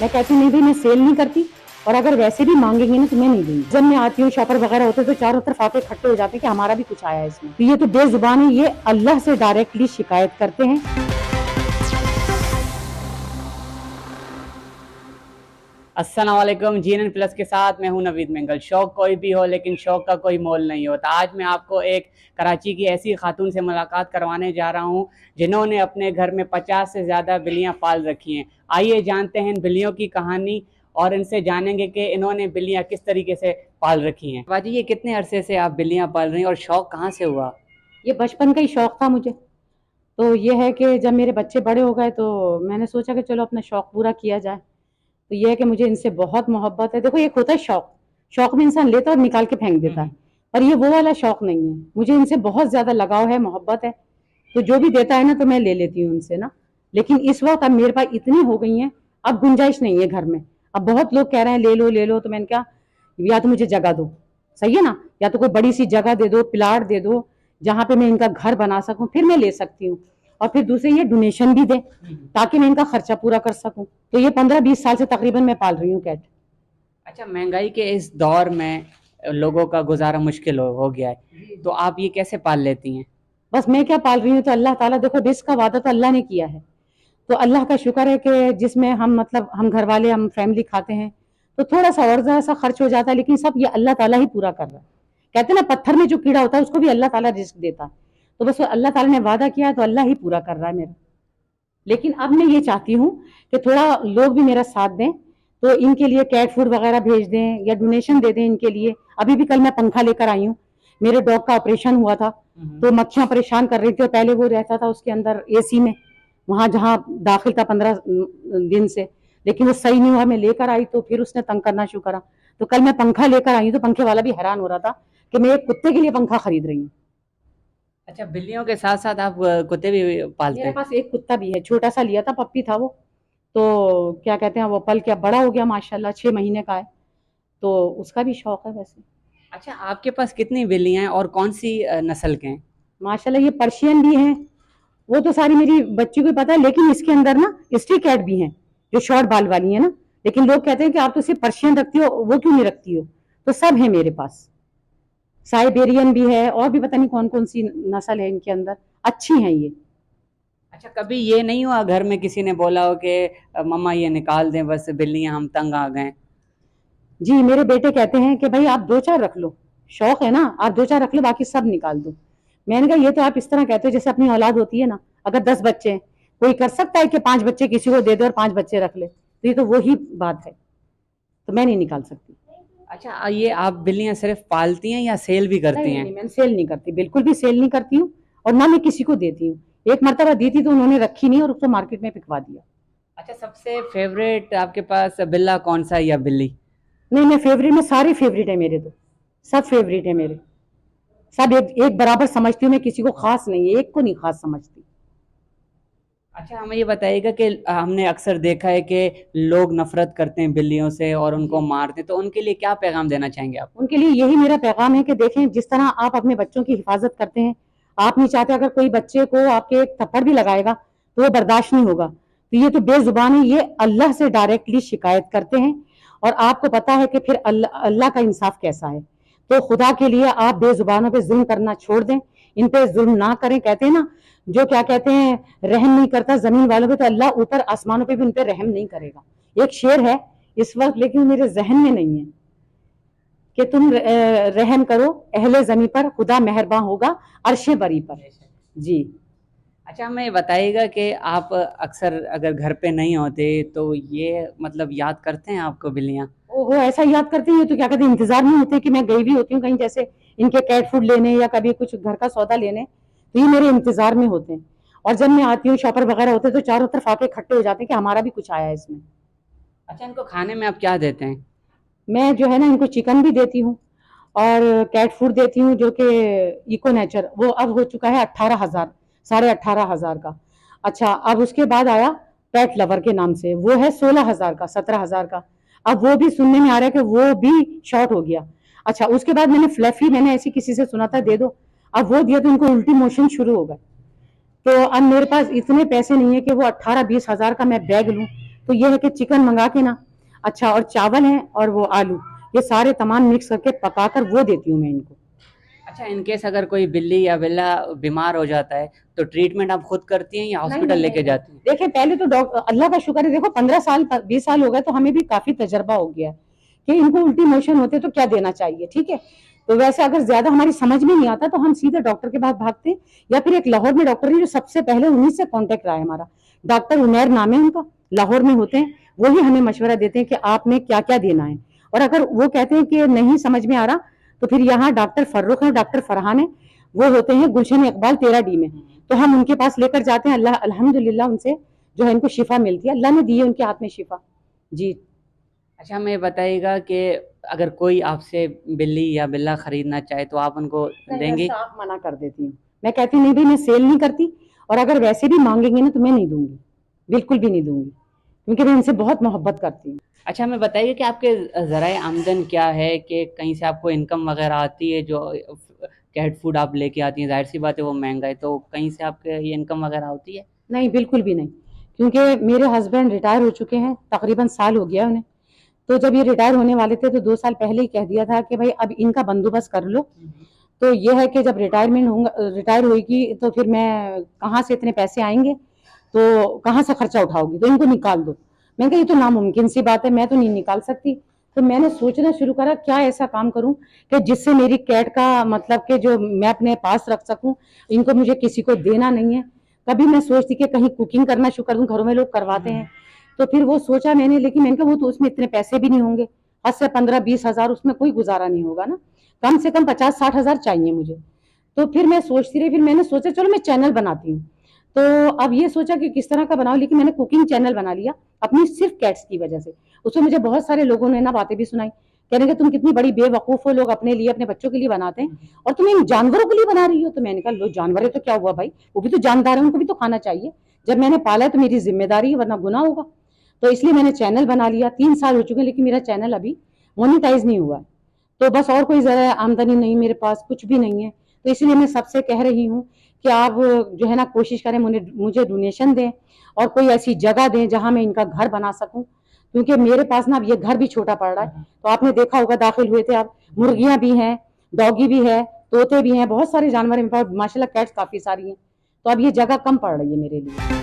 मैं कहती हूँ नहीं भाई मैं सेल नहीं करती, और अगर वैसे भी मांगेंगे ना तो मैं नहीं दूंगी। जब मैं आती हूँ शॉपर वगैरह होते तो चारों तरफ आके इकट्ठे हो जाते हैं कि हमारा भी कुछ आया है इसमें। तो ये तो बेजुबान है, ये अल्लाह से डायरेक्टली शिकायत करते हैं। अस्सलाम वालेकुम। जीएनएन प्लस के साथ मैं हूं नवीद मंगल। शौक कोई भी हो लेकिन शौक का कोई मोल नहीं होता। आज मैं आपको एक कराची की ऐसी खातून से मुलाकात करवाने जा रहा हूं जिन्होंने अपने घर में 50 से ज़्यादा बिल्लियां पाल रखी हैं। आइए जानते हैं इन बिल्लियों की कहानी और इनसे जानेंगे कि इन्होंने बिल्लियां किस तरीके से पाल रखी हैं। बाजी, ये कितने अरसे से आप बिल्लियां पाल रही हैं और शौक कहाँ से हुआ? ये बचपन का ही शौक था मुझे। तो ये है कि जब मेरे बच्चे बड़े हो गए तो मैंने सोचा कि चलो अपना शौक पूरा किया जाए। तो ये है कि मुझे इनसे बहुत मोहब्बत है। देखो एक होता है शौक, शौक में इंसान लेता है और निकाल के फेंक देता है, पर ये वो वाला शौक नहीं है। मुझे इनसे बहुत ज्यादा लगाव है, मोहब्बत है। तो जो भी देता है ना तो मैं ले लेती हूँ उनसे ना। लेकिन इस वक्त अब मेरे पास इतनी हो गई हैं, अब गुंजाइश नहीं है घर में। अब बहुत लोग कह रहे हैं ले लो ले लो, तो मैंने कहा या तो मुझे जगह दो, सही है ना, या तो कोई बड़ी सी जगह दे दो, प्लाट दे दो जहाँ पे मैं इनका घर बना सकूं, फिर मैं ले सकती हूँ। और फिर दूसरे ये डोनेशन भी दे ताकि मैं इनका खर्चा पूरा कर सकूं। तो ये 15-20 साल से तकरीबन मैं पाल रही हूँ कैट। अच्छा, महंगाई के इस दौर में लोगों का गुजारा मुश्किल हो गया है, तो आप ये कैसे पाल लेती हैं? बस मैं क्या पाल रही हूँ, तो अल्लाह ताला, देखो रिस्क का वादा तो अल्लाह ने किया है। तो अल्लाह का शुक्र है कि जिसमें हम मतलब हम घर वाले हम फैमिली खाते हैं, तो थोड़ा सा और ज़रा सा खर्च हो जाता है, लेकिन सब ये अल्लाह ताला ही पूरा कर रहा है। कहते हैं ना पत्थर में जो कीड़ा होता है उसको भी अल्लाह ताला रिस्क देता है। तो बस अल्लाह ताला ने वादा किया है तो अल्लाह ही पूरा कर रहा है मेरा। लेकिन अब मैं ये चाहती हूँ कि थोड़ा लोग भी मेरा साथ दें, तो इनके लिए कैट फूड वगैरह भेज दें या डोनेशन दे दें इनके लिए। अभी भी कल मैं पंखा लेकर आई हूँ, मेरे डॉग का ऑपरेशन हुआ था, तो मक्खियां परेशान कर रही थी। और पहले वो रहता था उसके अंदर एसी में, वहां जहाँ दाखिल था 15 दिन से, लेकिन वो सही नहीं हुआ। मैं लेकर आई तो फिर उसने तंग करना शुरू करा। तो कल मैं पंखा लेकर आई तो पंखे वाला भी हैरान हो रहा था कि मैं एक कुत्ते के लिए पंखा खरीद रही हूँ। अच्छा, बिल्लियों के साथ साथ आप कुत्ते भी पालते मेरे हैं? पास एक कुत्ता भी है, छोटा सा लिया था, पप्पी था वो। तो क्या कहते हैं, वो पल क्या बड़ा हो गया माशाल्लाह, 6 महीने का है। तो उसका भी शौक है वैसे। अच्छा, आपके पास कितनी बिल्लियां हैं और कौन सी नस्ल के हैं? माशाल्लाह ये पर्शियन भी हैं, वो तो सारी मेरी बच्ची को पता है, लेकिन इसके अंदर ना स्ट्री कैट भी हैं जो शॉर्ट बाल वाली है ना। लेकिन लोग कहते हैं कि आप तो सिर्फ पर्शियन रखती हो, वो क्यों नहीं रखती हो। तो सब है मेरे पास, साइबेरियन भी है और भी पता नहीं कौन कौन सी नस्ल है इनके अंदर, अच्छी हैं ये। अच्छा, कभी ये नहीं हुआ घर में किसी ने बोला हो कि मम्मा ये निकाल दें, बस बिल्लियां हम तंग आ गए? जी मेरे बेटे कहते हैं कि भाई आप 2-4 रख लो, शौक है ना, आप 2-4 रख लो, बाकी सब निकाल दो। मैंने कहा ये तो आप इस तरह कहते हो जैसे अपनी औलाद होती है ना। अगर 10 बच्चे हैं, कोई कर सकता है कि 5 बच्चे किसी को दे दे और 5 बच्चे रख ले, तो ये तो वही बात है। तो मैं नहीं निकाल सकती। अच्छा, ये आप बिल्लियां सिर्फ पालती हैं या सेल भी नहीं करती नहीं हैं? नहीं, मैं सेल नहीं करती, बिल्कुल भी सेल नहीं करती हूँ। और ना मैं किसी को देती हूँ। एक मरतबा दी थी तो उन्होंने रखी नहीं और उसको मार्केट में पिकवा दिया। अच्छा, सबसे फेवरेट आपके पास बिल्ला कौन सा है या बिल्ली? नहीं मैं फेवरेट में सारे फेवरेट है मेरे, तो सब फेवरेट है मेरे। सब एक एक बराबर समझती हूँ मैं, किसी को खास नहीं है, एक को नहीं खास समझती। अच्छा, हमें ये बताइएगा कि हमने अक्सर देखा है कि लोग नफरत करते हैं बिल्लियों से और उनको जी मारते हैं, तो उनके लिए क्या पैगाम देना चाहेंगे आप? उनके लिए यही मेरा पैगाम है कि देखें जिस तरह आप अपने बच्चों की हिफाजत करते हैं, आप नहीं चाहते अगर कोई बच्चे को आपके एक थप्पड़ भी लगाएगा तो वो बर्दाश्त नहीं होगा। तो ये तो बेजुबान है, ये अल्लाह से डायरेक्टली शिकायत करते हैं। और आपको पता है कि फिर अल्लाह का इंसाफ कैसा है। तो खुदा के लिए आप बेजुबानों पे जुल्म करना छोड़ दें, इन पे जुल्म ना करें। कहते हैं ना, जो क्या कहते हैं, रहम नहीं करता जमीन वालों पे तो अल्लाह ऊपर आसमानों पे भी उन पे रहम नहीं करेगा। एक शेर है इस वक्त, लेकिन मेरे जहन में नहीं है, कि तुम रहम करो अहले जमी पर, खुदा मेहरबान होगा अर्शे बरी पर। जी अच्छा, हमें बताइएगा कि आप अक्सर अगर घर पे नहीं होते तो ये मतलब याद करते हैं आपको बिल्लियाँ? वो ऐसा याद करते हैं, तो क्या कहते हैं, इंतजार नहीं होते कि मैं गई भी होती हूँ कहीं, जैसे इनके कैट फूड लेने या कभी कुछ घर का सौदा लेने, तो ये मेरे इंतजार में होते हैं। और जब मैं आती हूँ शॉपर वगैरह होते हैं तो चारों तरफ आके इकट्ठे हो जाते हैं कि हमारा भी कुछ आया है इसमें। अच्छा, इनको खाने में आप क्या देते हैं? मैं जो है ना इनको चिकन भी देती हूँ और कैट फूड देती हूँ, जो कि इको नेचर, वो अब हो चुका है 18,000, 18,500 का। अच्छा, अब उसके बाद आया पेट लवर के नाम से, वो है 16,000 का, 17,000 का। अब वो भी सुनने में आ रहा है कि वो भी शॉर्ट हो गया। अच्छा, उसके बाद मैंने फ्लफी, मैंने ऐसी किसी से सुना था दे दो, अब वो दिया तो उनको उल्टी मोशन शुरू हो गए। तो अब मेरे पास इतने पैसे नहीं है कि वो 18-20 हजार का मैं बैग लूं, تو یہ ہے کہ چکن منگا کے نا اچھا، اور چاول ہیں اور وہ آلو، یہ سارے تمام مکس کر کے پکا کر وہ دیتی ہوں میں ان کو. اچھا ان کیس اگر کوئی بلی یا بلا بیمار ہو جاتا ہے تو ٹریٹمنٹ آپ خود کرتی ہیں یا ہاسپٹل لے کے جاتی ہیں؟ دیکھیں پہلے تو اللہ کا شکر ہے، دیکھو 15 سال 20 سال ہو گئے تو ہمیں بھی کافی تجربہ ہو گیا کہ ان کو الٹی موشن ہوتے تو کیا دینا چاہیے. ٹھیک ہے، تو ویسے اگر زیادہ ہماری سمجھ میں نہیں آتا تو ہم سیدھے ڈاکٹر کے پاس بھاگتے ہیں، یا پھر ایک لاہور میں ڈاکٹر ہے جو سب سے پہلے انہیں سے کانٹیکٹ رہا ہے ہمارا، ڈاکٹر عمیر نام ہے ان کا، لاہور میں ہوتے ہیں، وہی ہمیں مشورہ دیتے ہیں کہ آپ نے کیا کیا دینا ہے. اور اگر وہ کہتے ہیں کہ نہیں سمجھ میں آ رہا تو پھر یہاں ڈاکٹر فرخ ہے، ڈاکٹر فرحان ہے، وہ ہوتے ہیں گلشن اقبال 13D میں، تو ہم ان کے پاس لے کر جاتے ہیں. اللہ الحمدللہ ان سے جو ہے ان کو شفا ملتی ہے، اللہ نے دی ہے ان کے ہاتھ میں شفا. جی. اچھا ہمیں بتائیے گا کہ اگر کوئی آپ سے بلی یا بلا خریدنا چاہے تو آپ ان کو دیں گی؟ صاف منع کر دیتی ہوں، میں کہتی نہیں بھائی میں سیل نہیں کرتی، اور اگر ویسے بھی مانگیں گے نا تو میں نہیں دوں گی، بالکل بھی نہیں دوں گی، کیونکہ میں ان سے بہت محبت کرتی ہوں. اچھا ہمیں بتائیے کہ آپ کے ذرائع آمدن کیا ہے، کہ کہیں سے آپ کو انکم وغیرہ آتی ہے؟ جو کیٹ فوڈ آپ لے کے آتی ہیں ظاہر سی بات ہے وہ مہنگا ہے، تو کہیں سے آپ کے یہ انکم وغیرہ ہوتی ہے؟ نہیں بالکل بھی نہیں، کیونکہ میرے ہسبینڈ ریٹائر ہو چکے ہیں، تقریباً سال ہو گیا انہیں، تو جب یہ ریٹائر ہونے والے تھے تو 2 سال پہلے ہی کہہ دیا تھا کہ بھائی اب ان کا بندوبست کر لو. تو یہ ہے کہ جب ریٹائر ہوئے گی تو پھر میں کہاں سے اتنے پیسے آئیں گے، تو کہاں سے خرچہ اٹھاؤ گی، تو ان کو نکال دو. میں کہا یہ تو ناممکن سی بات ہے، میں تو نہیں نکال سکتی. تو میں نے سوچنا شروع کرا کیا ایسا کام کروں کہ جس سے میری کیٹ کا مطلب کہ جو میں اپنے پاس رکھ سکوں، ان کو مجھے کسی کو دینا نہیں ہے. کبھی میں سوچتی کہ کہیں کوکنگ کرنا شروع کر دوں، گھروں میں لوگ کرواتے ہیں، تو پھر وہ سوچا میں نے، لیکن میں نے کہا وہ تو اس میں اتنے پیسے بھی نہیں ہوں گے، 10 سے 15-20 ہزار اس میں کوئی گزارا نہیں ہوگا نا، کم سے کم 50-60 ہزار چاہیے مجھے. تو پھر میں سوچتی رہی، پھر میں نے سوچا چلو میں چینل بناتی ہوں. تو اب یہ سوچا کہ کس طرح کا بناؤ، لیکن میں نے کوکنگ چینل بنا لیا اپنی صرف کیٹس کی وجہ سے. اس میں مجھے بہت سارے لوگوں نے نا باتیں بھی سنائی، کہنے کہ تم کتنی بڑی بے وقوف ہو، لوگ اپنے لیے اپنے بچوں کے لیے بناتے ہیں اور تم ان جانوروں کے لیے بنا رہی ہو. تو میں نے کہا لو جانور ہے تو کیا ہوا بھائی، وہ بھی تو جاندار ہیں، ان کو بھی تو کھانا چاہیے، جب میں نے پالا ہے تو میری ذمہ داری ہے ورنہ گناہ ہوگا. تو اس لیے میں نے چینل بنا لیا. 3 سال ہو چکے ہیں لیکن میرا چینل ابھی مونیٹائز نہیں ہوا ہے. تو بس اور کوئی ذرا آمدنی نہیں میرے پاس، کچھ بھی نہیں ہے. تو اس لیے میں سب سے کہہ رہی ہوں کہ آپ جو ہے نا کوشش کریں مجھے ڈونیشن دیں اور کوئی ایسی جگہ دیں جہاں میں ان کا گھر بنا سکوں، کیونکہ میرے پاس نا اب یہ گھر بھی چھوٹا پڑ رہا ہے. تو آپ نے دیکھا ہوگا داخل ہوئے تھے آپ، مرغیاں بھی ہیں، ڈاگی بھی ہے، طوطے بھی ہیں، بہت سارے جانور ہیں، ماشاء اللہ کیٹس کافی ساری ہیں. تو اب یہ جگہ کم پڑ رہی ہے میرے لیے.